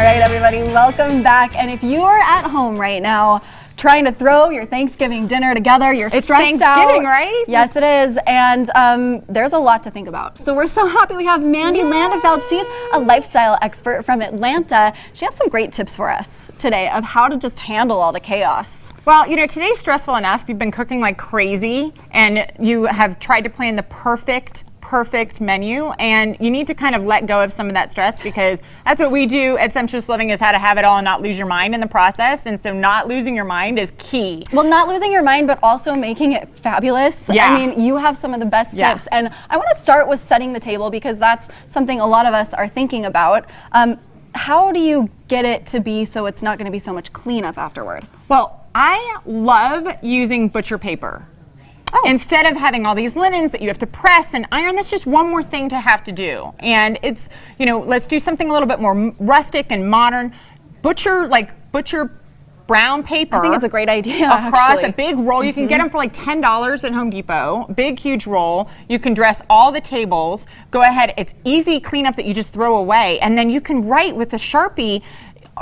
All right, everybody, welcome back. And if you are at home right now trying to throw your Thanksgiving dinner together, you're stressed out. It's Thanksgiving, right? Yes, it is. And there's a lot to think about. So we're so happy we have Mandy Landefeld. She's a lifestyle expert from Atlanta. She has some great tips for us today of how to just handle all the chaos. Well, you know, today's stressful enough. You've been cooking like crazy and you have tried to plan the perfect menu, and you need to kind of let go of some of that stress, because that's what we do at Sumptuous Living, is how to have it all and not lose your mind in the process. And so not losing your mind is key. Well, not losing your mind, but also making it fabulous. Yeah. I mean, you have some of the best tips. And I want to start with setting the table, because that's something a lot of us are thinking about. How do you get it to be so it's not going to be so much cleanup afterward? Well, I love using butcher paper. Oh. Instead of having all these linens that you have to press and iron, that's just one more thing to have to do. And it's, you know, let's do something a little bit more rustic and modern. Butcher brown paper. I think it's a great idea. Across a big roll. You can get them for like $10 at Home Depot. Big, huge roll. You can dress all the tables. Go ahead. It's easy cleanup that you just throw away. And then you can write with a Sharpie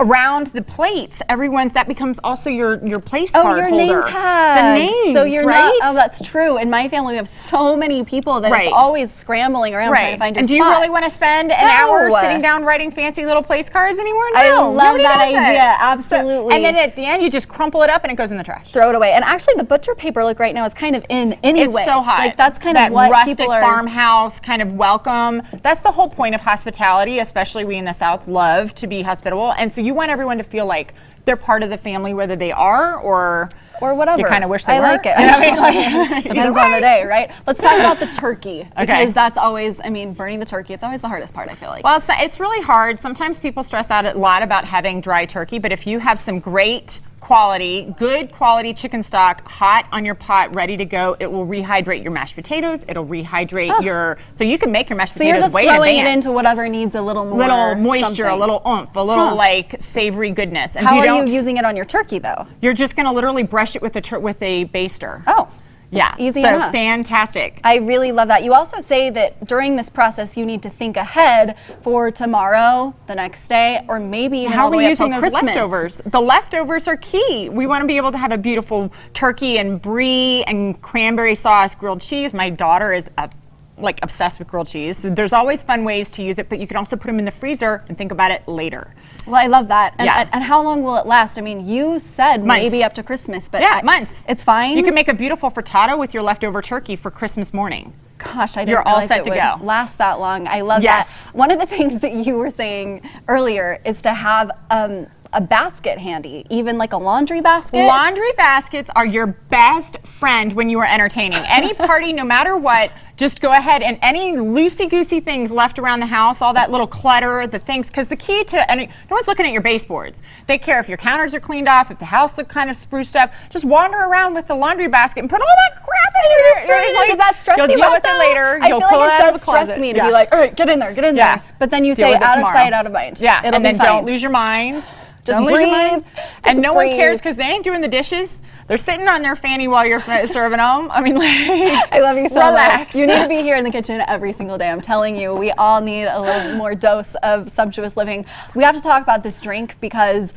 around the plates. That becomes also your place card holder. Oh, your name tag. The names, so you're right? Not, oh, that's true. In my family, we have so many people that it's always scrambling around trying to find your spot. And do you really want to spend an hour sitting down writing fancy little place cards anymore? No. I love that idea. Absolutely. So, and then at the end, you just crumple it up and it goes in the trash. Throw it away. And actually, the butcher paper look right now is kind of in anyway. It's so hot. Like, that's kind of what rustic people are. Farmhouse kind of welcome. That's the whole point of hospitality, especially we in the South love to be hospitable. And so you want everyone to feel like they're part of the family, whether they are or whatever. You kind of wish they were. I like it. You know what I mean? Depends on the day, right? Let's talk about the turkey. Because that's always, I mean, burning the turkey, it's always the hardest part, I feel like. Well, it's really hard. Sometimes people stress out a lot about having dry turkey, but if you have some great quality, good quality chicken stock hot on your pot, ready to go, it will rehydrate your mashed potatoes. It'll rehydrate so you can make your mashed potatoes way in advance. So you're just throwing it into whatever needs a little more moisture, a little oomph, a little like savory goodness. And how are you using it on your turkey though? You're just going to literally brush it with a baster. Oh. Yeah, easy so enough. Fantastic. I really love that. You also say that during this process you need to think ahead for tomorrow, the next day, or maybe even all the way up till Christmas. How are we using those leftovers? The leftovers are key. We want to be able to have a beautiful turkey and brie and cranberry sauce, grilled cheese. My daughter is like obsessed with grilled cheese. So there's always fun ways to use it, but you can also put them in the freezer and think about it later. Well, I love that. And how long will it last? I mean, you said months. Maybe up to Christmas, but months. It's fine. You can make a beautiful frittata with your leftover turkey for Christmas morning. Gosh, I didn't You're all realize set it to would go. Last that long. I love that. One of the things that you were saying earlier is to have a basket handy, even like a laundry basket. Laundry baskets are your best friend when you are entertaining. Any party, no matter what, just go ahead and any loosey-goosey things left around the house, all that little clutter, the things, because the key to, no one's looking at your baseboards. They care if your counters are cleaned off, if the house looks kind of spruced up. Just wander around with the laundry basket and put all that crap in your Does that stress you out? You'll deal with it later. I feel like it does stress me to be like, all right, get in there, get in there. But then you say out of sight, out of mind. Yeah, and then don't lose your mind. Just breathe. And no one cares because they ain't doing the dishes. They're sitting on their fanny while you're serving them. I mean, like, I love you so much. You need to be here in the kitchen every single day. I'm telling you, we all need a little more dose of sumptuous living. We have to talk about this drink because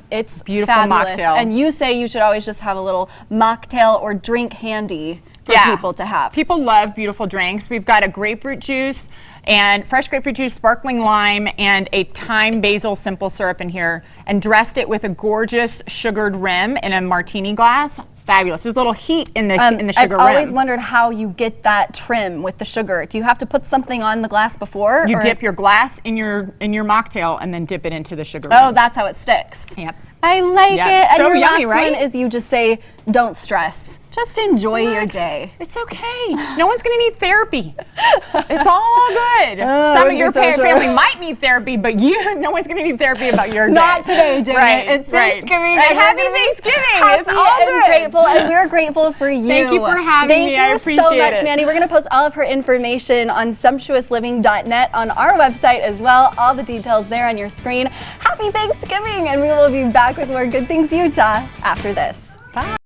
it's beautiful fabulous. Mocktail. And you say you should always just have a little mocktail or drink handy for people to have. People love beautiful drinks. We've got a grapefruit juice and fresh grapefruit juice, sparkling lime, and a thyme basil simple syrup in here, and dressed it with a gorgeous sugared rim in a martini glass. Fabulous. There's a little heat in the sugar rim. I've always wondered how you get that trim with the sugar. Do you have to put something on the glass before? You dip your glass in your mocktail and then dip it into the sugar rim. Oh, that's how it sticks. Yep. I like it. And so your yummy, last one is you just say, don't stress. Just enjoy your day. It's okay. No one's going to need therapy. It's all good. Some of your family might need therapy, but no one's going to need therapy about your day. Not today, doing it. It's Thanksgiving. Happy Thanksgiving. Happy it's all and grateful, and we're grateful for you. Thank you for having me. I appreciate it. Thank you so much, Mandy. We're going to post all of her information on sumptuousliving.net on our website as well. All the details there on your screen. Happy Thanksgiving, and we will be back with more Good Things Utah after this. Bye.